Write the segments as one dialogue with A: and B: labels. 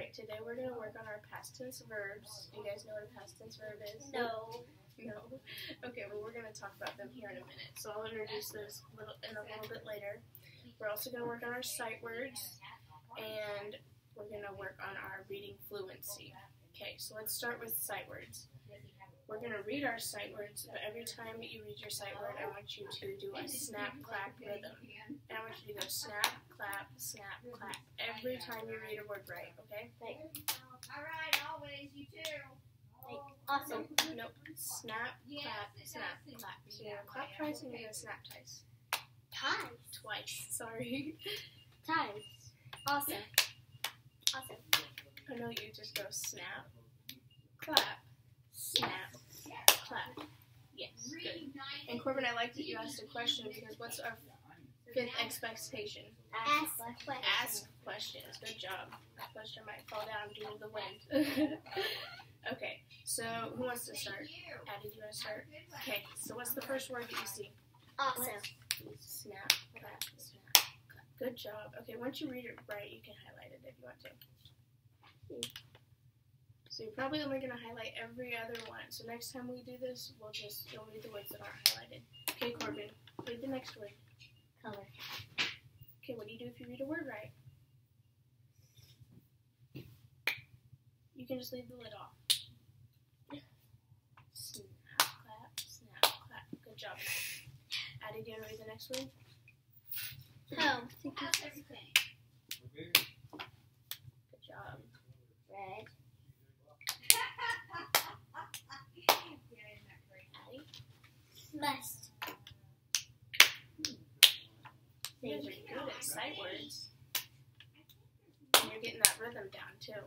A: Alright, today we're going to work on our past tense verbs. Do you guys know what a past tense verb is?
B: No.
A: No? Okay, well we're going to talk about them here in a minute. So I'll introduce those in a little bit later. We're also going to work on our sight words, and we're going to work on our reading fluency. Okay, so let's start with sight words. We're going to read our sight words, but every time you read your sight word, I want you to do a snap, clap rhythm. And I want you to go snap, clap, every time you read a word right, okay?
B: Alright, always, you too. Awesome.
A: Nope. Snap, clap. So you're going to clap twice and you're going to snap twice. Twice, sorry.
B: Times. Awesome.
A: I know you just go snap, clap, snap, clap. Yes, good. And Corbin, I like that you asked a question because what's our fifth expectation?
B: Ask questions.
A: Ask questions. Good job. That question might fall down due to the wind. Okay, so who wants to start? Addie, do you want to start? Okay, so what's the first word that you see?
B: Awesome.
A: Snap, clap, snap, clap. Good job. Okay, once you read it right, you can highlight it if you want to. So you're probably only going to highlight every other one. So next time we do this, you'll read the words that aren't highlighted. Okay, Corbin, read the next word.
B: Color.
A: Okay, what do you do if you read a word right? You can just leave the lid off. Snap, clap. Good job. Addie, do you want to read the next word?
B: Home.
A: Good job.
B: Red.
A: Addie?
B: Must.
A: You guys are good at sight words. And you're getting that rhythm down, too.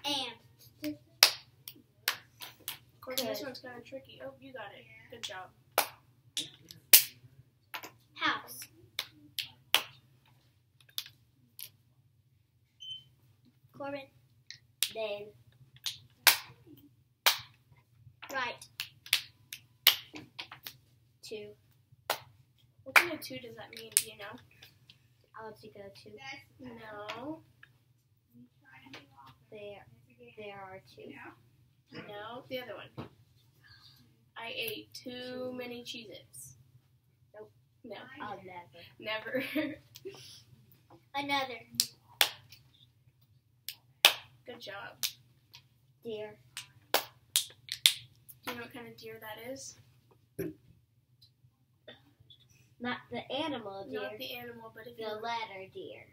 B: And.
A: Corbin, this one's kind of tricky. Oh, you got it. Good job.
B: House. Corbin. Then. Right. 2.
A: What kind of 2 does that mean? Do you know?
B: I want to go 2.
A: No.
B: There are 2.
A: No. The other one. I ate too many Cheez-Its.
B: Nope.
A: No.
B: I'll never.
A: Never.
B: Another.
A: Good job.
B: Deer.
A: Do you know what kind of deer that is?
B: Not the animal deer.
A: Not the animal, but if
B: The letter deer.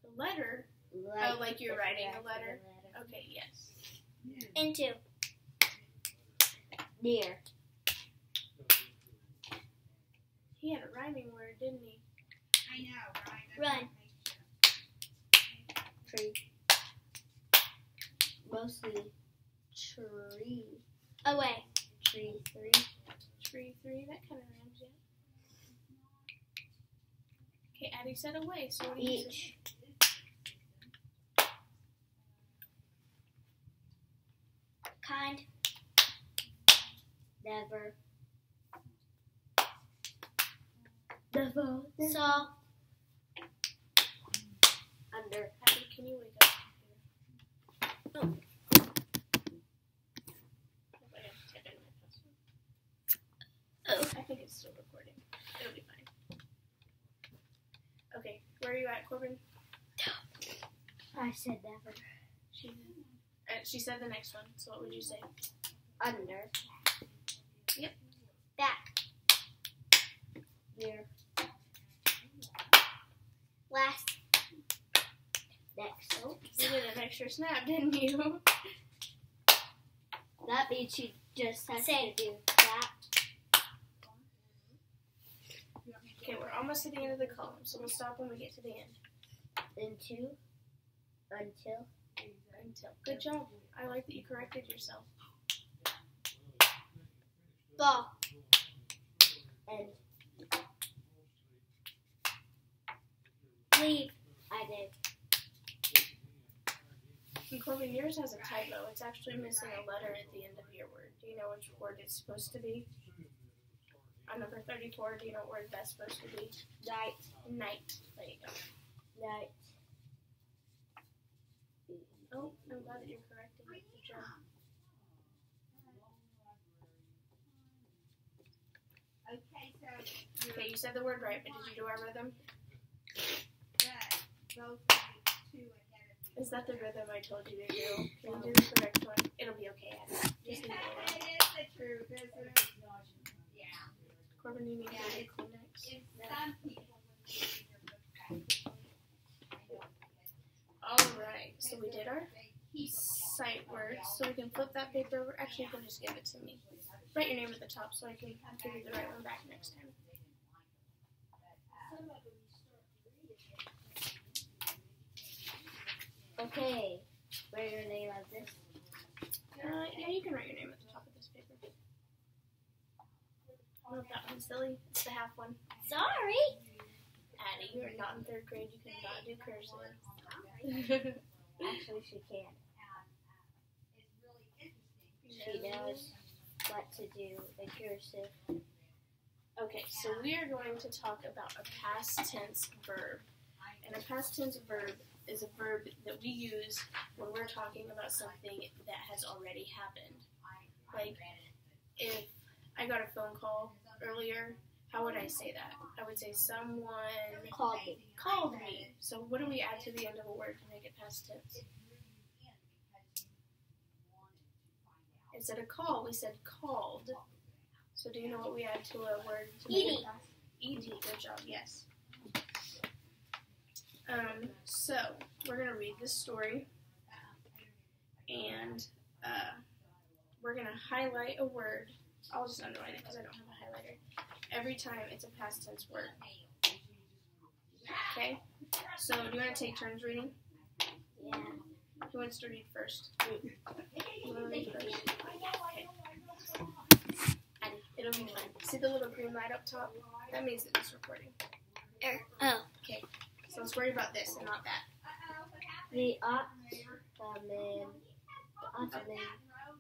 A: The letter?
B: Like
A: oh, like you're writing a
B: the
A: letter? Okay, yes.
B: Into. Deer.
A: He had a rhyming word, didn't he?
C: I know, right?
B: Run. Tree. Mostly tree. Away. Tree 3.
A: Tree 3, that kind of rhymes, yeah. Okay, Addie said away, so what do you
B: Each. Kind. Never. Never. Saw. Under.
A: Addie, can you wake up here? Oh. I have to type in my password.
B: Oh.
A: I think it's still recording. It'll be fine. Okay, where are you at, Corbin?
B: I said never.
A: She said the next one, so what would you say?
B: Under.
A: Yep.
B: Back. Here. Last. Next.
A: Oh, you did an extra snap, didn't you?
B: That means she just has to do that.
A: Okay, we're almost at the end of the column, so we'll stop when we get to the end.
B: Into. Until.
A: Good job. I like that you corrected yourself.
B: Ball. And. Leave. I did.
A: And Corbin, yours has a typo. It's actually missing a letter at the end of your word. Do you know which word it's supposed to be? On number 34, do you know what word that's supposed to be?
B: Night.
A: Night. There you go.
B: Night.
A: Oh, I'm glad that you're correcting me. Good job.
C: Okay, so
A: Okay, you said the word right, but did you do our rhythm?
C: both of you two ahead of me.
A: Is that the rhythm I told you to do? Can you do the correct one? It'll be okay, Abby. Just leave it alone.
C: It is the truth, isn't it? Yeah.
A: Corbin, you need to
C: Yeah,
A: get a
C: it's-
A: Kleenex.
C: It's some people when they read their book back.
A: Alright, so we did our sight words. So we can flip that paper over. Actually, you can just give it to me. Write your name at the top so I can give you the right one back next time.
B: Okay. Write your name on this.
A: Yeah, you can write your name at the top of this paper. I don't know if that one's silly. It's the half one.
B: Sorry.
A: Addie, you're not in third grade. You cannot do cursive.
B: Actually, she can. She knows what to do in cursive.
A: Okay, so we are going to talk about a past tense verb. And a past tense verb is a verb that we use when we're talking about something that has already happened. Like, if I got a phone call earlier, how would I say that? I would say someone called me. So what do we add to the end of a word to make it past tense? Instead of call, we said called. So do you know what we add to a word to make it past? ED. Good job, yes. So we're going to read this story, and we're going to highlight a word. I'll just underline it because I don't have a highlighter. Every time it's a past tense word. Okay? So do you want to take turns reading?
B: Yeah.
A: Who wants to read first? You want to read first? Okay. Addie, it'll be fun. See the little green light up top? That means that it's recording.
B: Oh.
A: Okay. So let's worry about this and not that.
B: The Ottoman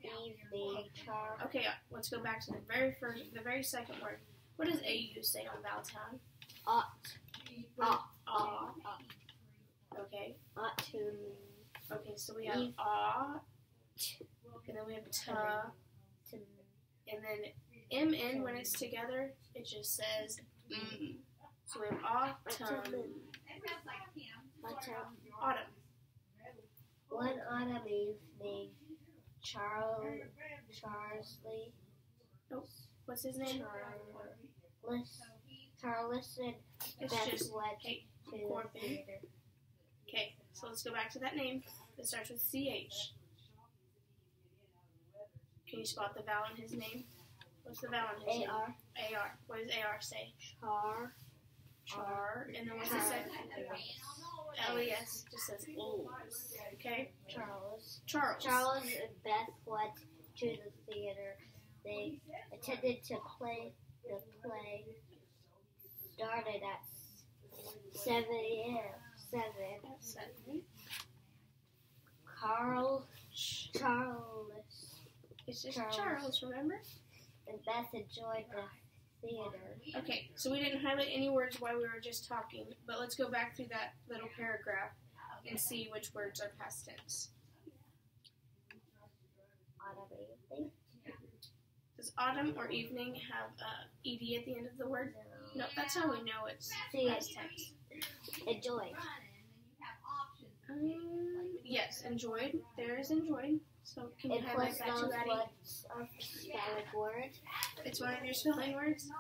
B: evening char.
A: Okay, let's go back to the very second word. What does AU say on Valtown? Okay. Okay, so we have and then we have ta, and then MN when it's together, it just says So we have autumn. Autumn.
B: One autumn evening, Charlie.
A: What's his name?
B: Charles and
A: It's
B: Beth
A: just
B: went
A: Kate
B: to the
A: Corbin.
B: theater.
A: Okay, so let's go back to that name. It starts with CH. Can you spot the vowel in his name? What's the vowel in his name?
B: AR.
A: AR. What does AR say?
B: Char.
A: And then what's it say? LES just says old. Okay?
B: Charles.
A: Charles.
B: Charles and Beth went to the theater. They attended to play. The play started at 7 a.m.
A: 7.
B: Charles
A: It's just
B: Charles.
A: Charles, remember?
B: and Beth enjoyed the theater.
A: Okay, so we didn't highlight any words while we were just talking, but let's go back through that little paragraph and see which words are past tense.
B: Autumn evening.
A: Does autumn or evening have ed at the end of the word? No, that's how we know it's past tense.
B: Enjoyed.
A: Yes, enjoyed. There is enjoyed. So can you
B: It
A: highlight
B: was
A: that to
B: those
A: Addie?
B: words of spelling word.
A: It's one of your spelling words.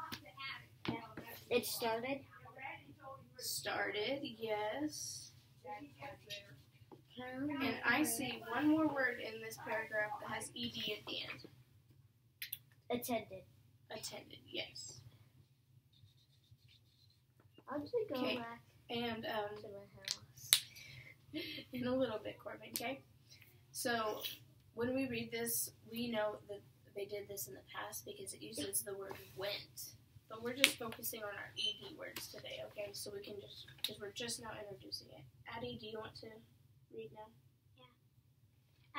B: It started.
A: Started, yes. And I see one more word in this paragraph that has ed at the end.
B: Attended.
A: Attended, yes.
B: I'm just going
A: Okay.
B: back
A: And
B: to my house.
A: in a little bit, Corbin, okay? So when we read this, we know that they did this in the past because it uses the word went. But we're just focusing on our ed words today, okay? So we can just, because we're just now introducing it. Addie, do you want to read now?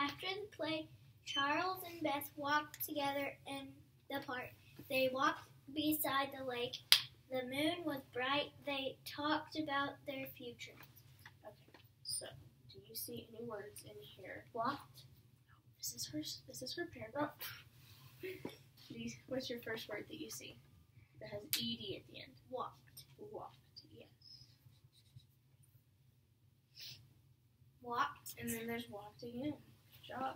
D: After the play, Charles and Beth walked together in the park. They walked beside the lake. The moon was bright. They talked about their future.
A: Okay, so do you see any words in here.
D: Walked.
A: This is her paragraph. What's your first word that you see that has ed at the end?
D: Walked.
A: Walked. Yes.
D: Walked.
A: And then there's walked again. Good job.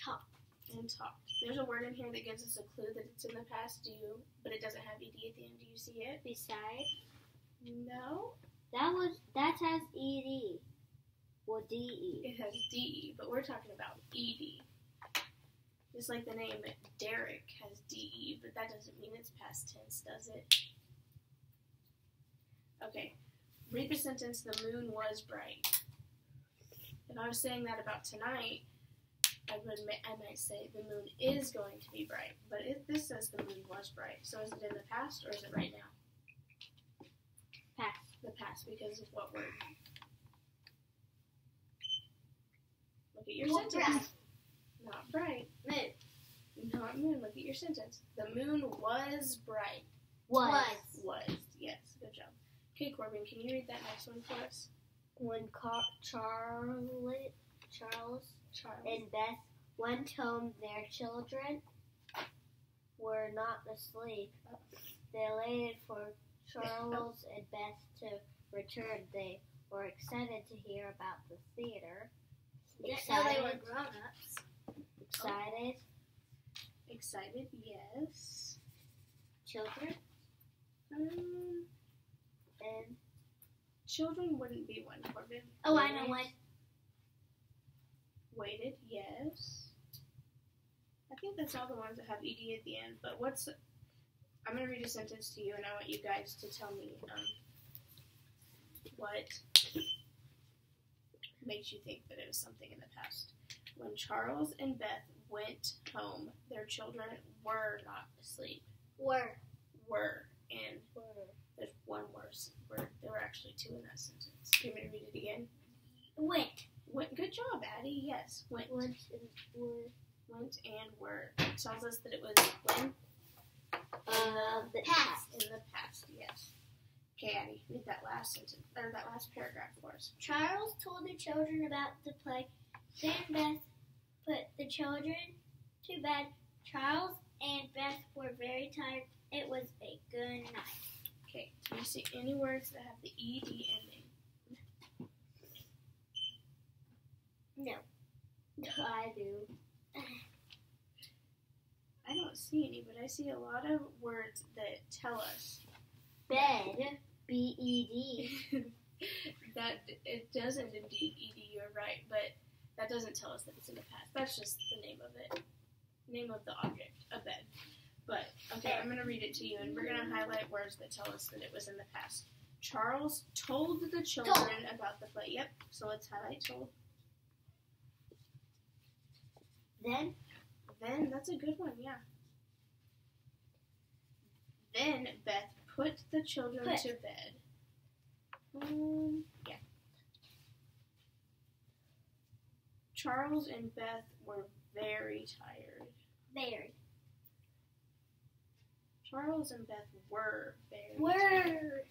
D: Talked.
A: And talked. There's a word in here that gives us a clue that it's in the past. But it doesn't have ed at the end. Do you see it?
B: Beside.
A: No.
B: That has ed. Well, de.
A: It has de, but we're talking about ed. Just like the name Derek has de, but that doesn't mean it's past tense, does it? Okay. Read the sentence, the moon was bright. If I was saying that about tonight, I might say the moon is going to be bright. But this says the moon was bright. So is it in the past or is it right now?
B: Past.
A: The past, because of what word? Look at your sentence.
D: Bright.
A: Not bright.
D: Moon.
A: Not moon. Look at your sentence. The moon was bright.
B: Was.
A: Was. Yes. Good job. Okay, Corbin, can you read that next one for us?
B: When Charles and Beth went home, their children were not asleep. They waited for Charles and Beth to return. They were excited to hear about the theater.
D: Didn't know they were grown-ups.
B: Excited.
A: Excited, yes.
B: Children. And
A: Children wouldn't be one, Corbin.
D: Oh, I know one.
A: Waited, yes. I think that's all the ones that have ed at the end. But I'm going to read a sentence to you, and I want you guys to tell me what makes you think that it was something in the past. When Charles and Beth went home, their children were not asleep.
D: Were.
A: And there's one worse word. There were actually two in that sentence. Do you want me to read it again?
D: Went.
A: Good job, Addie. Yes. Went and were. It tells us that it was when?
B: the
D: Past.
A: In the past, yes. Okay, Addie, read that last sentence, or that last paragraph for us.
D: Charles told the children about the play. Then Beth put the children to bed. Charles and Beth were very tired. It was a good night.
A: Okay, do you see any words that have the ed ending?
D: No.
B: I do.
A: I don't see any, but I see a lot of words that tell us
B: Bed. B-E-D.
A: that it doesn't indeed ed, you're right, but that doesn't tell us that it's in the past. That's just the name of it. Name of the object, a bed. But, okay, I'm going to read it to you, and we're going to highlight words that tell us that it was in the past. Charles told the children about the play. Yep, so let's highlight told.
B: Then.
A: Then, that's a good one, yeah. Then Beth put the children to bed. Yeah. Charles and Beth were very tired.
D: Very.
A: Charles and Beth were very tired.
D: Were.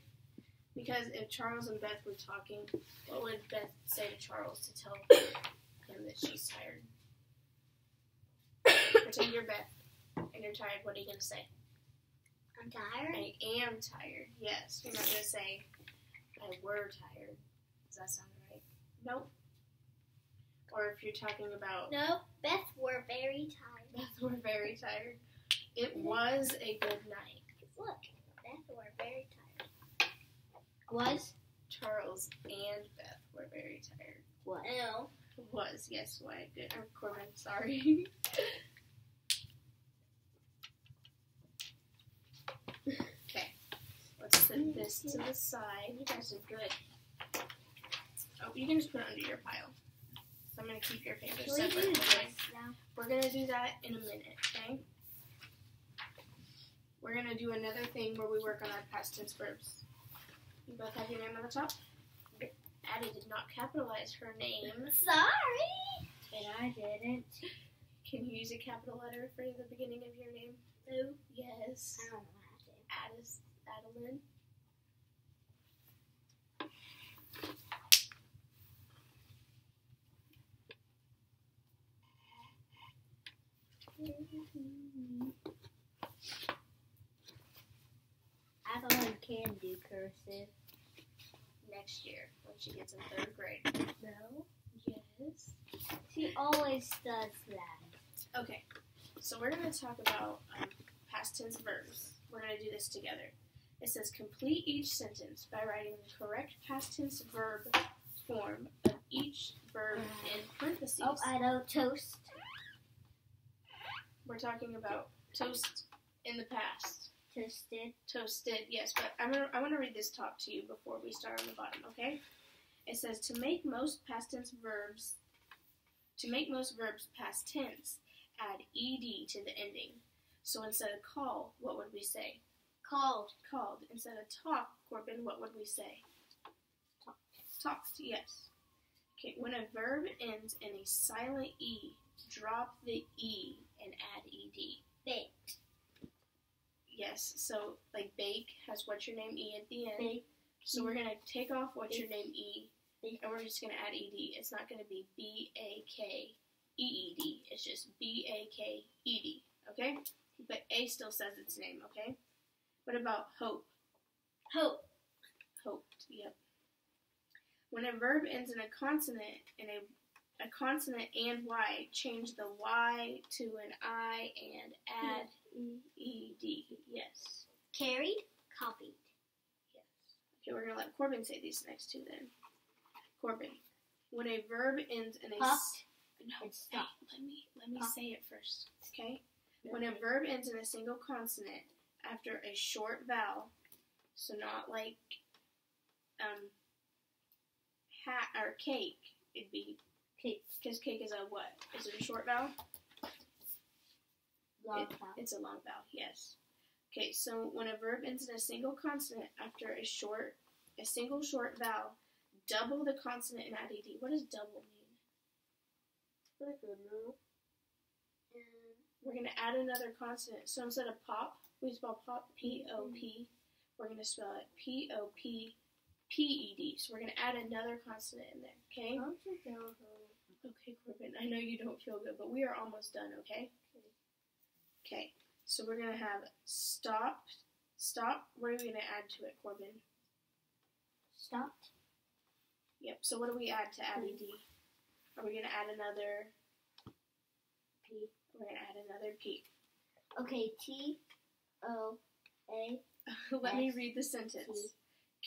A: Because if Charles and Beth were talking, what would Beth say to Charles to tell him that she's tired? Pretend you're Beth and you're tired. What are you going to say?
D: I'm tired.
A: I am tired. Yes. You're not going to say, I were tired. Does that sound right? Nope. Or if you're talking about
D: No, Beth were very tired.
A: Beth were very tired. It was a good night.
D: Look, Beth were very tired.
B: Was.
A: Charles and Beth were very tired.
B: Was.
D: No.
A: Was, yes, why good. Corbin, sorry. Okay, let's put this to the side. You guys are good. Oh, you can just put it under your pile. So I'm going to keep your papers
D: Can we
A: separate.
D: do
A: Okay?
D: this now?
A: We're going to do that in a minute, okay? We're going to do another thing where we work on our past tense verbs. You both have your name on the top? Addie did not capitalize her name.
D: Sorry.
B: And I didn't.
A: Can you use a capital letter for the beginning of your name?
D: No.
A: Yes.
D: I don't know how to.
A: Adeline.
B: I thought I can do cursive.
A: Next year, when she gets in 3rd grade.
B: No.
A: Yes.
B: She always does that.
A: Okay, so we're going to talk about past tense verbs. We're going to do this together. It says complete each sentence by writing the correct past tense verb form of each verb in parentheses.
B: Oh, I know. Toast.
A: We're talking about toast in the past.
B: Toasted.
A: Toasted, yes, but I want to read this top to you before we start on the bottom, okay? It says to make most verbs past tense, add ed to the ending. So instead of call, what would we say?
B: Called.
A: Called. Instead of talk, Corbin, what would we say?
B: Talked.
A: Talked, yes. Okay, when a verb ends in a silent E, drop the E and add ed.
B: Baked.
A: Yes, so like bake has what's your name E at the end.
B: Bake.
A: So we're going to take off what's your name E,
B: Bake.
A: and we're just going to add ed. It's not going to be BAKEED. It's just BAKED, okay? But A still says its name, okay? What about hope?
B: Hope.
A: Hoped, yep. When a verb ends in a consonant and Y, change the Y to an I and add ED. Yes.
B: Carried. Copied.
A: Yes. Okay, we're going to let Corbin say these next two then. Corbin. When a verb ends in a...
B: Puffed.
A: No,
B: and stopped.
A: let me
B: Puffed.
A: say it first, okay? When a verb ends in a single consonant after a short vowel, so not like hat or cake, it'd be
B: Cake.
A: because cake is a what? Is it a short vowel?
B: Long vowel.
A: It's a long vowel, yes. Okay, so when a verb ends in a single consonant after a single short vowel, double the consonant and add ed. What does double mean?
B: I don't know.
A: We're going to add another consonant. So instead of pop, we spell pop, P-O-P. We're going to spell it P-O-P-P-E-D. So we're going to add another consonant in there, okay? Okay, Corbin, I know you don't feel good, but we are almost done, okay? Okay, so we're going to have stop. What are we going to add to it, Corbin?
B: Stopped.
A: Yep, so what do we add to add ed? Are we going to add another
B: P.
A: We're going to add another P.
B: Okay, T-O-A.
A: Let me
B: Yes.
A: read the sentence.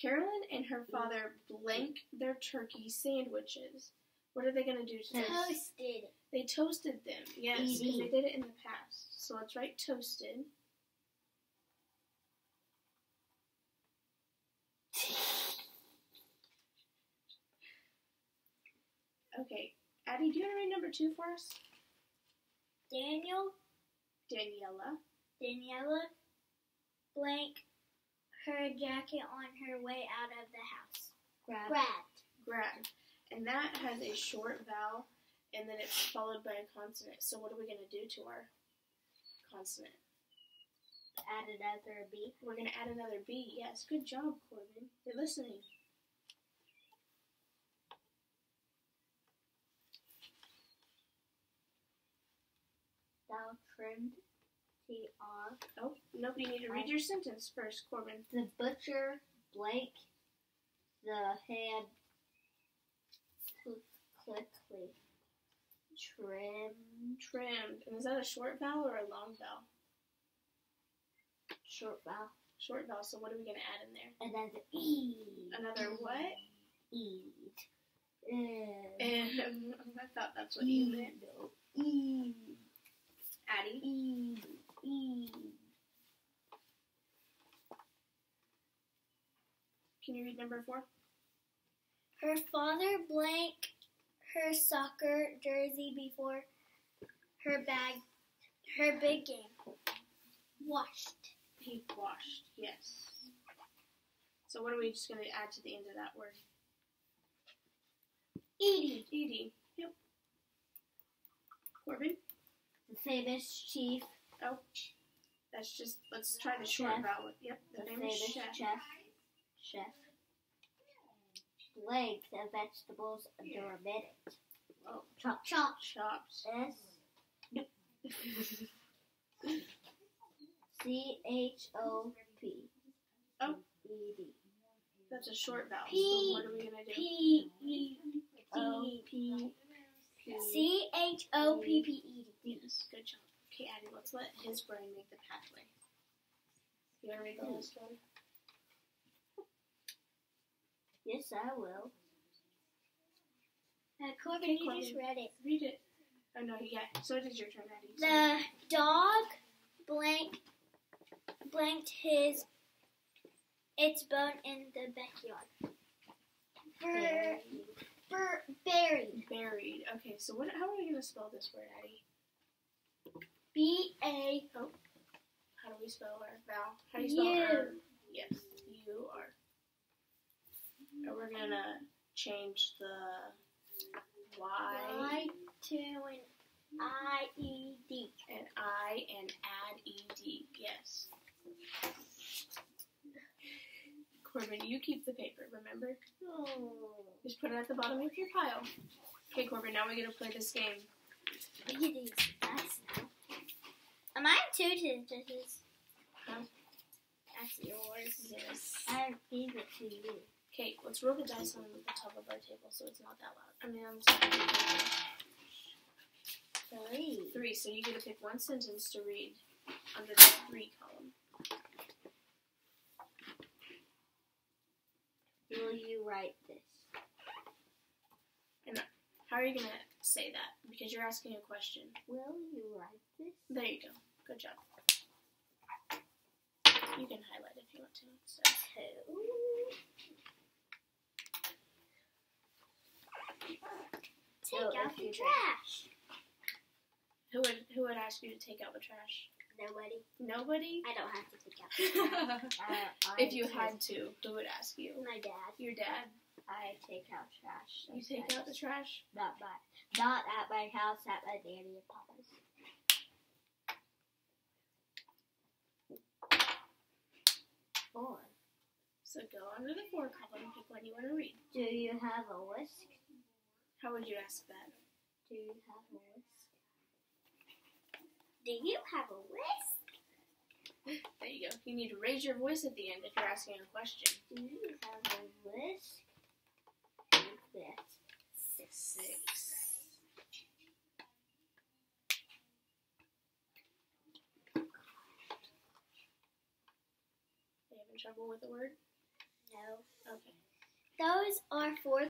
A: Carolyn and her father blank their turkey sandwiches. What are they going to do to them?
B: Toasted.
A: They toasted them. Yes, because
B: ED.
A: they did it in the past. So let's write toasted. Okay, Addie, do you want to read number 2 for us?
D: Daniela
A: Daniela.
D: blank her jacket on her way out of the house.
B: Grabbed.
A: Grabbed. And that has a short vowel, and then it's followed by a consonant. So what are we going to do to our consonant?
B: Add another B.
A: We're going to add another B. Yes, good job, Corbin. You're listening.
B: Thou trimmed. T-R.
A: Oh, nope, you need to read your sentence first, Corbin.
B: The butcher blank the hand quickly.
A: Trimmed. And is that a short vowel or a long vowel?
B: Short vowel.
A: Short vowel, so what are we going to add in there?
B: Another E.
A: Another what?
B: Eat.
A: I thought that's what you meant.
B: E.
A: Addie?
B: E. E.
A: Can you read number 4?
D: Her father blank her soccer jersey before her big game. Washed.
A: He washed, yes. So what are we just going to add to the end of that word?
D: Edie.
A: Edie. Yep. Corbin?
B: The famous chief.
A: Oh, that's just, let's try the short
B: Chef.
A: vowel. Yep, the famous chef.
B: Chef. Blank the vegetables under a minute.
A: Oh,
B: Chopped.
A: chopped.
B: S. CHOP.
A: Oh.
B: ED.
A: That's a short vowel.
D: P-
A: So what are we gonna do?
D: CHOPPED.
A: Yes, good job. Okay, Addie, let's let his brain make the pathway. You wanna read the last one?
B: Yes, I will.
D: Corbin,
A: Okay,
D: you
A: Corbin.
D: just read it.
A: Read it. Oh no, yeah. So it is your turn, Addie.
D: The dog blanked its bone in the backyard. Buried.
A: Buried. Okay, so how are we gonna spell this word, Addie?
D: B-A.
A: How do we spell our vowel? How do you spell our? Yes, U-R. And we're gonna change the Y
D: to an I-E-D.
A: and I and add E-D. Yes. Corbin, you keep the paper, remember?
B: Oh.
A: Just put it at the bottom of your pile. Okay, Corbin, now we're gonna play this game.
D: Look at these dice now. Am I two digits?
A: Huh?
D: That's yours.
A: Yes.
B: I gave it to you.
A: Okay, let's roll the dice on the top of our table so it's not that loud. I mean, I'm sorry. 3. So you get to pick one sentence to read under the 3 column.
B: Will you write this?
A: How are you going to say that? Because you're asking a question.
B: Will you write this?
A: There you go. Good job. You can highlight if you want to. So.
D: Take out the trash.
A: Who would ask you to take out the trash?
B: Nobody.
A: Nobody?
D: I don't have to take out the trash.
A: If you had to, who would ask you?
D: My dad.
A: Your dad?
B: I take out trash.
A: You take out the trash?
B: Not at my house, at my daddy and papa's. Four.
A: So go under the 4 column, pick one you want to read.
B: Do you have a whisk?
A: How would you ask that?
B: Do you have a whisk?
D: Do you have a whisk?
A: There you go. You need to raise your voice at the end if you're asking a question.
B: Do you have a whisk? This.
A: 6. Are you having trouble with the word?
D: No.
A: Okay.
D: Those are 4